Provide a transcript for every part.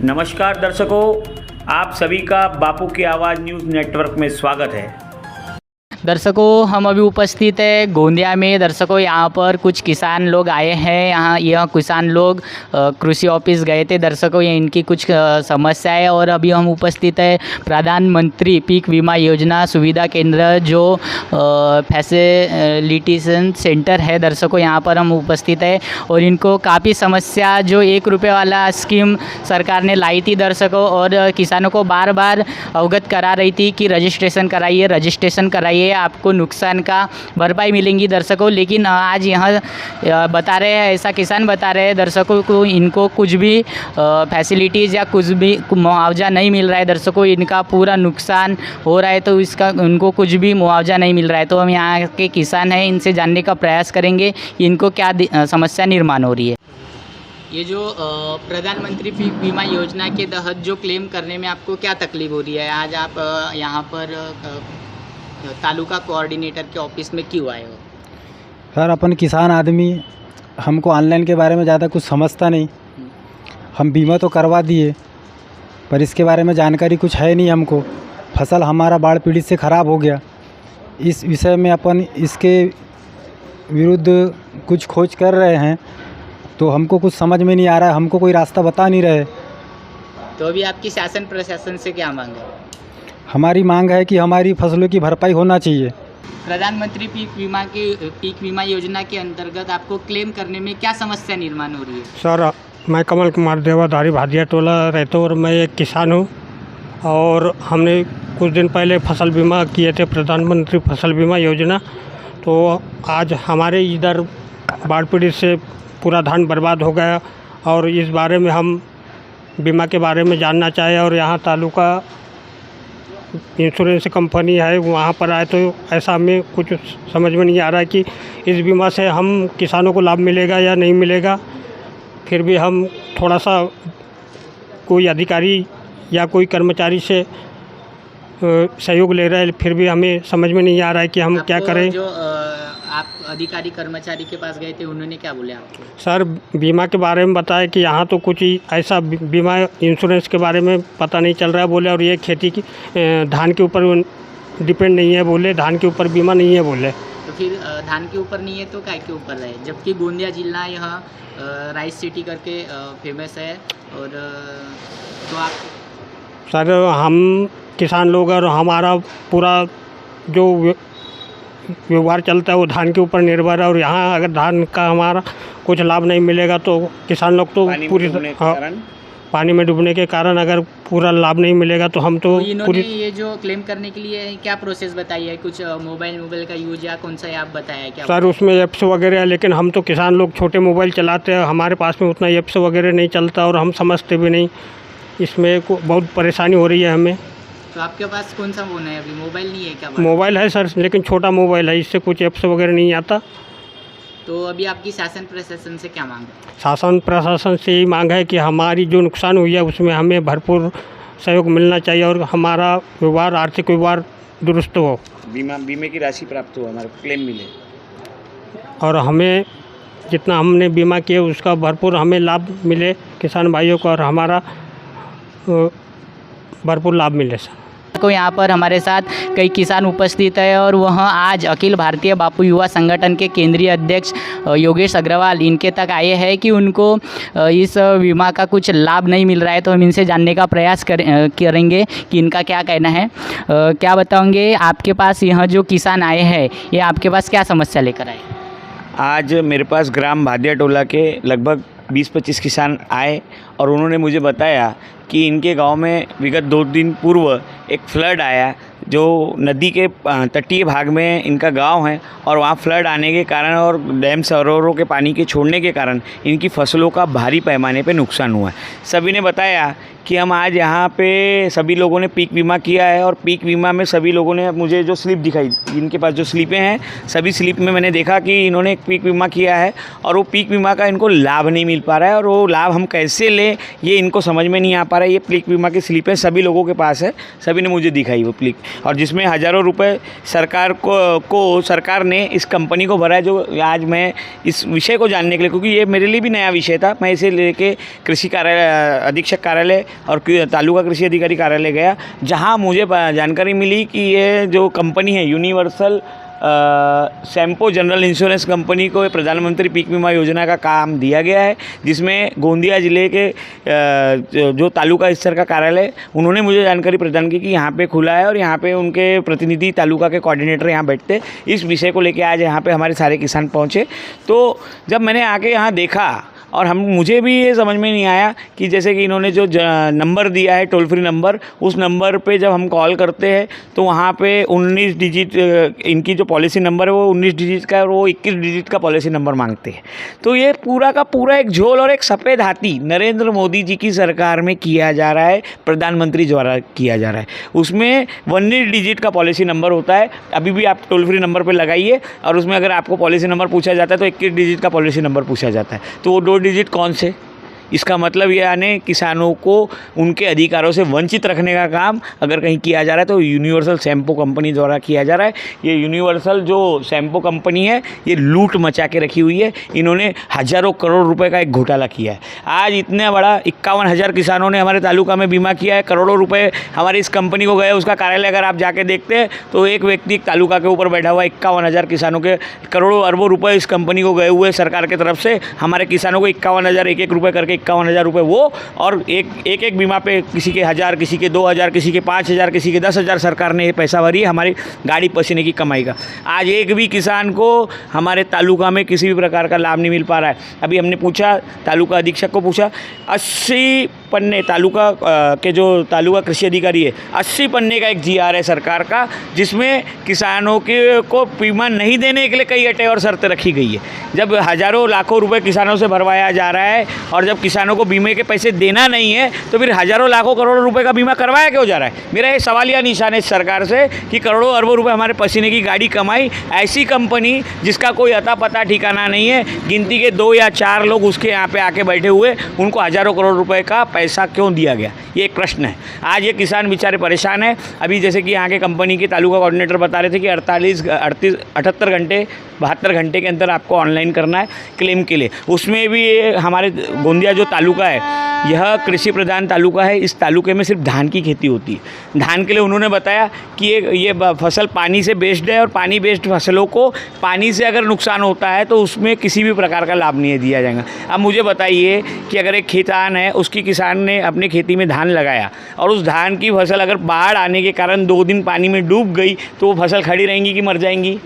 नमस्कार दर्शकों, आप सभी का बापू की आवाज़ न्यूज़ नेटवर्क में स्वागत है। दर्शकों, हम अभी उपस्थित है गोंदिया में। दर्शकों, यहाँ पर कुछ किसान लोग आए हैं। यह किसान लोग कृषि ऑफिस गए थे। दर्शकों, ये इनकी कुछ समस्या है और अभी हम उपस्थित है प्रधानमंत्री पीक बीमा योजना सुविधा केंद्र जो फैसिलिटेशन सेंटर है। दर्शकों, यहाँ पर हम उपस्थित है और इनको काफ़ी समस्या जो 1 रुपये वाला स्कीम सरकार ने लाई थी दर्शकों, और किसानों को बार बार अवगत करा रही थी कि रजिस्ट्रेशन कराइए, आपको नुकसान का भरपाई मिलेंगी दर्शकों। लेकिन आज यहाँ बता रहे हैं, ऐसा किसान बता रहे हैं दर्शकों को, इनको कुछ भी फैसिलिटीज़ या कुछ भी मुआवजा नहीं मिल रहा है दर्शकों। इनका पूरा नुकसान हो रहा है तो इसका उनको कुछ भी मुआवजा नहीं मिल रहा है। तो हम यहाँ के किसान हैं, इनसे जानने का प्रयास करेंगे कि इनको क्या समस्या निर्माण हो रही है। ये जो प्रधानमंत्री पीक बीमा योजना के तहत जो क्लेम करने में आपको क्या तकलीफ हो रही है, आज आप यहाँ पर तालुका कोऑर्डिनेटर के ऑफिस में क्यों आए हो? सर, अपन किसान आदमी, हमको ऑनलाइन के बारे में ज़्यादा कुछ समझता नहीं। हम बीमा तो करवा दिए पर इसके बारे में जानकारी कुछ है नहीं हमको। फसल हमारा बाढ़ पीड़ित से ख़राब हो गया। इस विषय में अपन इसके विरुद्ध कुछ खोज कर रहे हैं तो हमको कुछ समझ में नहीं आ रहा है, हमको कोई रास्ता बता नहीं रहे। तो अभी आपकी शासन प्रशासन से क्या मांग है? हमारी मांग है कि हमारी फसलों की भरपाई होना चाहिए। प्रधानमंत्री पीक बीमा योजना के अंतर्गत आपको क्लेम करने में क्या समस्या निर्माण हो रही है? सर, मैं कमल कुमार देवाधारी भादिया टोला रहता हूँ और मैं एक किसान हूँ। और हमने कुछ दिन पहले फसल बीमा किए थे, प्रधानमंत्री फसल बीमा योजना। तो आज हमारे इधर बाढ़ पीड़ित से पूरा धान बर्बाद हो गया और इस बारे में हम बीमा के बारे में जानना चाहे और यहाँ तालुका इंश्योरेंस कंपनी है वहाँ पर आए तो ऐसा हमें कुछ समझ में नहीं आ रहा है कि इस बीमा से हम किसानों को लाभ मिलेगा या नहीं मिलेगा। फिर भी हम थोड़ा सा कोई अधिकारी या कोई कर्मचारी से सहयोग ले रहे हैं, फिर भी हमें समझ में नहीं आ रहा है कि हम क्या करें। जो आप अधिकारी कर्मचारी के पास गए थे, उन्होंने क्या बोले आपको? सर, बीमा के बारे में बताया कि यहाँ तो कुछ ही ऐसा बीमा इंश्योरेंस के बारे में पता नहीं चल रहा है बोले, और ये खेती की धान के ऊपर डिपेंड नहीं है बोले, धान के ऊपर बीमा नहीं है बोले। तो फिर धान के ऊपर नहीं है तो काय के ऊपर है? जबकि गोंदिया जिला यहाँ राइस सिटी करके फेमस है। और तो आप सर, हम किसान लोग और हमारा पूरा जो व्यवहार चलता है वो धान के ऊपर निर्भर है, और यहाँ अगर धान का हमारा कुछ लाभ नहीं मिलेगा तो किसान लोग तो पानी में डूबने के कारण अगर पूरा लाभ नहीं मिलेगा तो हम तो इन्होंने ये जो क्लेम करने के लिए क्या प्रोसेस बताई है? कुछ मोबाइल का यूज या कौन सा ऐप बताया है क्या? सर, उसमें ऐप्स वगैरह है, लेकिन हम तो किसान लोग छोटे मोबाइल चलाते हैं, हमारे पास में उतना ऐप्स वगैरह नहीं चलता और हम समझते भी नहीं। इसमें बहुत परेशानी हो रही है हमें। तो आपके पास कौन सा फ़ोन है? अभी मोबाइल नहीं है क्या? मोबाइल है सर, लेकिन छोटा मोबाइल है, इससे कुछ ऐप्स वगैरह नहीं आता। तो अभी आपकी शासन प्रशासन से क्या मांग है? शासन प्रशासन से यही मांग है कि हमारी जो नुकसान हुई है उसमें हमें भरपूर सहयोग मिलना चाहिए और हमारा व्यवहार, आर्थिक व्यवहार दुरुस्त हो, बीमे की राशि प्राप्त हो, हमारा क्लेम मिले और हमें जितना हमने बीमा किया उसका भरपूर हमें लाभ मिले किसान भाइयों को, और हमारा भरपूर लाभ मिले सर। को यहाँ पर हमारे साथ कई किसान उपस्थित है और वह आज अखिल भारतीय बापू युवा संगठन के केंद्रीय अध्यक्ष योगेश अग्रवाल इनके तक आए हैं कि उनको इस बीमा का कुछ लाभ नहीं मिल रहा है। तो हम इनसे जानने का प्रयास करेंगे कि इनका क्या कहना है। क्या बताओगे, आपके पास यह जो किसान आए हैं ये आपके पास क्या समस्या लेकर आए? आज मेरे पास ग्राम भादिया टोला के लगभग 20-25 किसान आए और उन्होंने मुझे बताया कि इनके गांव में विगत 2 दिन पूर्व एक फ्लड आया, जो नदी के तटीय भाग में इनका गांव है, और वहाँ फ्लड आने के कारण और डैम सरोवरों के पानी के छोड़ने के कारण इनकी फसलों का भारी पैमाने पे नुकसान हुआ है। सभी ने बताया कि हम आज यहाँ पे सभी लोगों ने पीक बीमा किया है और पीक बीमा में सभी लोगों ने मुझे जो स्लिप दिखाई, इनके पास जो स्लिपें हैं, सभी स्लिप में मैंने देखा कि इन्होंने एक पीक बीमा किया है और वो पीक बीमा का इनको लाभ नहीं मिल पा रहा है, और वो लाभ हम कैसे लें ये इनको समझ में नहीं आ पा पा रहा है। ये पीक बीमा की स्लिपें सभी लोगों के पास है, सभी ने मुझे दिखाई वो पीक, और जिसमें हज़ारों रुपए सरकार को सरकार ने इस कंपनी को भरा है। जो आज मैं इस विषय को जानने के लिए, क्योंकि ये मेरे लिए भी नया विषय था, मैं इसे लेके कृषि कार्यालय अधीक्षक कार्यालय और तालुका कृषि अधिकारी कार्यालय गया, जहाँ मुझे जानकारी मिली कि ये जो कंपनी है यूनिवर्सल सैम्पो जनरल इंश्योरेंस कंपनी को प्रधानमंत्री पीक बीमा योजना का काम दिया गया है, जिसमें गोंदिया ज़िले के जो तालुका स्तर का कार्यालय, उन्होंने मुझे जानकारी प्रदान की कि यहाँ पे खुला है और यहाँ पे उनके प्रतिनिधि तालुका के कोऑर्डिनेटर यहाँ बैठते। इस विषय को लेके आज यहाँ पे हमारे सारे किसान पहुँचे। तो जब मैंने आके यहाँ देखा और मुझे भी ये समझ में नहीं आया कि जैसे कि इन्होंने जो नंबर दिया है, टोल फ्री नंबर, उस नंबर पे जब हम कॉल करते हैं तो वहाँ पे 19 डिजिट इनकी जो पॉलिसी नंबर है वो 19 डिजिट का है और वो 21 डिजिट का पॉलिसी नंबर मांगते हैं। तो ये पूरा का पूरा एक झोल और एक सफ़ेद हाथी नरेंद्र मोदी जी की सरकार में किया जा रहा है, प्रधानमंत्री द्वारा किया जा रहा है। उसमें 19 डिजिट का पॉलिसी नंबर होता है। अभी भी आप टोल फ्री नंबर पर लगाइए और उसमें अगर आपको पॉलिसी नंबर पूछा जाता है तो 21 डिजिट का पॉलिसी नंबर पूछा जाता है। तो वो 2 डिजिट कौन से? इसका मतलब ये यानी किसानों को उनके अधिकारों से वंचित रखने का काम अगर कहीं किया जा रहा है तो यूनिवर्सल सैम्पो कंपनी द्वारा किया जा रहा है। ये यूनिवर्सल जो सैम्पो कंपनी है ये लूट मचा के रखी हुई है। इन्होंने हज़ारों करोड़ रुपए का एक घोटाला किया है। आज इतने बड़ा 51,000 किसानों ने हमारे तालुका में बीमा किया है, करोड़ों रुपए हमारी इस कंपनी को गए। उसका कार्यालय अगर आप जाके देखते हैं तो एक व्यक्ति तालुका के ऊपर बैठा हुआ 51,000 किसानों के करोड़ों अरबों रुपए इस कंपनी को गए हुए सरकार की तरफ से। हमारे किसानों को 51,000 एक रुपये करके 51,000 रुपये वो, और एक बीमा पे किसी के 1,000, किसी के 2,000, किसी के 5,000, किसी के 10,000 सरकार ने ये पैसा भरी है हमारी गाड़ी पसीने की कमाई का। आज एक भी किसान को हमारे तालुका में किसी भी प्रकार का लाभ नहीं मिल पा रहा है। अभी हमने पूछा, तालुका अधीक्षक को पूछा, 80 पन्ने तालुका के जो तालुका कृषि अधिकारी है 80 पन्ने का एक GR है सरकार का, जिसमें किसानों को बीमा नहीं देने के लिए कई अटे और शर्तें रखी गई है। जब हज़ारों लाखों रुपए किसानों से भरवाया जा रहा है और जब किसानों को बीमे के पैसे देना नहीं है तो फिर हज़ारों लाखों करोड़ों रुपए का बीमा करवाया क्यों जा रहा है? मेरा ये सवालिया निशान है सरकार से कि करोड़ों अरबों रुपए हमारे पसीने की गाड़ी कमाई ऐसी कंपनी जिसका कोई अता पता ठिकाना नहीं है, गिनती के 2 या 4 लोग उसके यहाँ पे आके बैठे हुए, उनको हज़ारों करोड़ रुपए का पैसा क्यों दिया गया? ये एक प्रश्न है। आज ये किसान बेचारे परेशान हैं। अभी जैसे कि यहाँ के कंपनी के तालुका कोऑर्डिनेटर बता रहे थे कि 78 घंटे 72 घंटे के अंदर आपको ऑनलाइन करना है क्लेम के लिए। उसमें भी हमारे गोंदिया जो तालुका है यह कृषि प्रधान तालुका है। इस तालुके में सिर्फ धान की खेती होती है। धान के लिए उन्होंने बताया कि ये फसल पानी से बेस्ड है और पानी बेस्ड फसलों को पानी से अगर नुकसान होता है तो उसमें किसी भी प्रकार का लाभ नहीं दिया जाएगा। अब मुझे बताइए कि अगर एक किसान है, उसकी किसान ने अपनी खेती में धान लगाया और उस धान की फसल अगर बाढ़ आने के कारण 2 दिन पानी में डूब गई तो वो फसल खड़ी रहेंगी कि मर जाएंगी?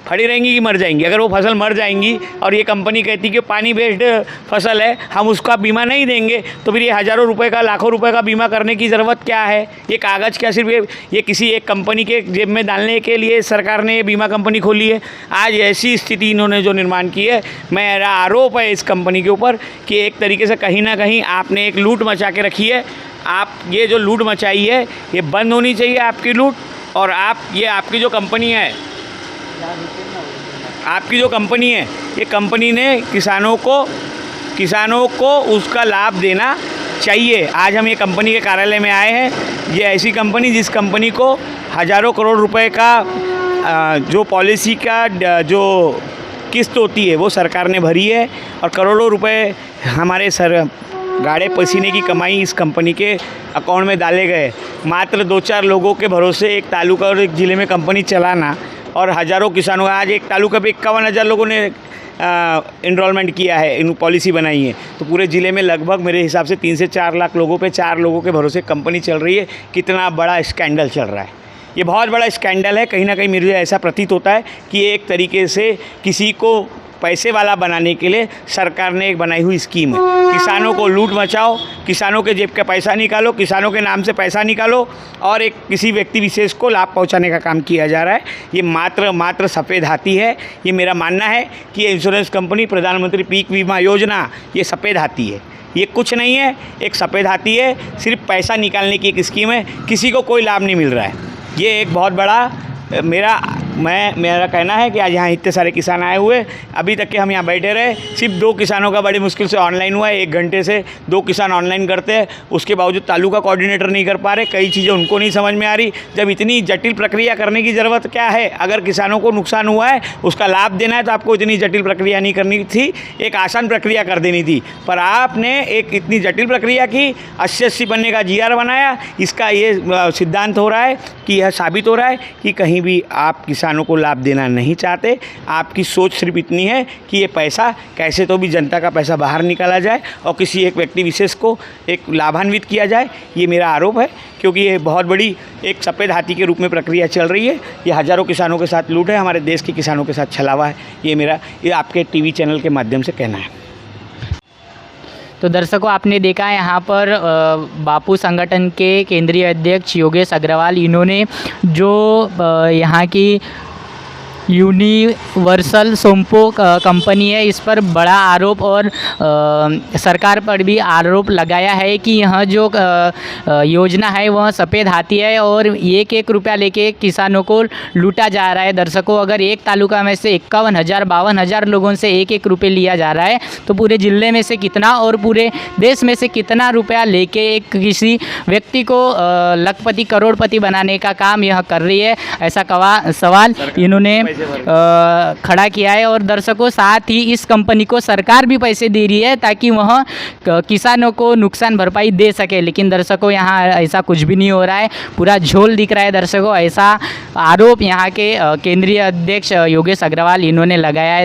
खड़ी रहेंगी कि मर जाएंगी? अगर वो फसल मर जाएंगी और ये कंपनी कहती कि पानी बेस्ड फसल है, हम उसका बीमा नहीं देंगे, तो फिर ये हज़ारों रुपए का, लाखों रुपए का बीमा करने की ज़रूरत क्या है? ये कागज़ क्या सिर्फ ये किसी एक कंपनी के जेब में डालने के लिए सरकार ने ये बीमा कंपनी खोली है? आज ऐसी स्थिति इन्होंने जो निर्माण की है, मेरा आरोप है इस कंपनी के ऊपर कि एक तरीके से कहीं ना कहीं आपने एक लूट मचा के रखी है। आप ये जो लूट मचाई है ये बंद होनी चाहिए, आपकी लूट। और आपकी जो कंपनी है, आपकी जो कंपनी है, ये कंपनी ने किसानों को उसका लाभ देना चाहिए। आज हम ये कंपनी के कार्यालय में आए हैं। ये ऐसी कंपनी जिस कंपनी को हज़ारों करोड़ रुपए का जो पॉलिसी का जो किस्त होती है वो सरकार ने भरी है और करोड़ों रुपए हमारे गाड़े पसीने की कमाई इस कंपनी के अकाउंट में डाले गए। मात्र 2-4 लोगों के भरोसे एक तालुका और एक ज़िले में कंपनी चलाना और हज़ारों किसानों, आज एक तालुका पे 51,000 लोगों ने इनरोलमेंट किया है, इन पॉलिसी बनाई है, तो पूरे ज़िले में लगभग मेरे हिसाब से 3 से 4 लाख लोगों पे 4 लोगों के भरोसे कंपनी चल रही है। कितना बड़ा स्कैंडल चल रहा है, ये बहुत बड़ा स्कैंडल है। कहीं ना कहीं मुझे ऐसा प्रतीत होता है कि एक तरीके से किसी को पैसे वाला बनाने के लिए सरकार ने एक बनाई हुई स्कीम है। किसानों को लूट मचाओ, किसानों के जेब का पैसा निकालो, किसानों के नाम से पैसा निकालो और एक किसी व्यक्ति विशेष को लाभ पहुंचाने का काम किया जा रहा है। ये मात्र सफ़ेद हाथी है। ये मेरा मानना है कि ये इंश्योरेंस कंपनी प्रधानमंत्री पीक बीमा योजना ये सफ़ेद हाथी है। ये कुछ नहीं है, एक सफ़ेद हाथी है, सिर्फ पैसा निकालने की एक स्कीम है। किसी को कोई लाभ नहीं मिल रहा है। ये एक बहुत बड़ा मेरा मेरा कहना है कि आज यहाँ इतने सारे किसान आए हुए, अभी तक के हम यहाँ बैठे रहे, सिर्फ 2 किसानों का बड़ी मुश्किल से ऑनलाइन हुआ है। 1 घंटे से 2 किसान ऑनलाइन करते हैं, उसके बावजूद तालुका कोऑर्डिनेटर नहीं कर पा रहे। कई चीज़ें उनको नहीं समझ में आ रही। जब इतनी जटिल प्रक्रिया करने की ज़रूरत क्या है? अगर किसानों को नुकसान हुआ है, उसका लाभ देना है, तो आपको इतनी जटिल प्रक्रिया नहीं करनी थी, एक आसान प्रक्रिया कर देनी थी। पर आपने एक इतनी जटिल प्रक्रिया की, 80-80 पन्ने का GR बनाया। इसका ये सिद्धांत हो रहा है कि यह साबित हो रहा है कि कहीं भी आप किसानों को लाभ देना नहीं चाहते। आपकी सोच सिर्फ इतनी है कि ये पैसा कैसे तो भी जनता का पैसा बाहर निकाला जाए और किसी एक व्यक्ति विशेष को एक लाभान्वित किया जाए। ये मेरा आरोप है, क्योंकि ये बहुत बड़ी एक सफ़ेद हाथी के रूप में प्रक्रिया चल रही है। ये हज़ारों किसानों के साथ लूट है, हमारे देश के किसानों के साथ छलावा है। ये आपके टीवी चैनल के माध्यम से कहना है। तो दर्शकों, आपने देखा यहाँ पर बापू संगठन के केंद्रीय अध्यक्ष योगेश अग्रवाल, इन्होंने जो यहाँ की यूनिवर्सल सोम्पो कंपनी है, इस पर बड़ा आरोप और सरकार पर भी आरोप लगाया है कि यह जो योजना है वह सफ़ेद हाथी है और 1-1 रुपया लेके किसानों को लूटा जा रहा है। दर्शकों, अगर एक तालुका में से 51,000-52,000 लोगों से 1-1 रुपये लिया जा रहा है, तो पूरे ज़िले में से कितना और पूरे देश में से कितना रुपया लेके एक किसी व्यक्ति को लखपति करोड़पति बनाने का काम यह कर रही है, ऐसा सवाल इन्होंने खड़ा किया है। और दर्शकों, साथ ही इस कंपनी को सरकार भी पैसे दे रही है ताकि वह किसानों को नुकसान भरपाई दे सके। लेकिन दर्शकों, यहाँ ऐसा कुछ भी नहीं हो रहा है, पूरा झोल दिख रहा है। दर्शकों, ऐसा आरोप यहाँ के केंद्रीय अध्यक्ष योगेश अग्रवाल इन्होंने लगाया है।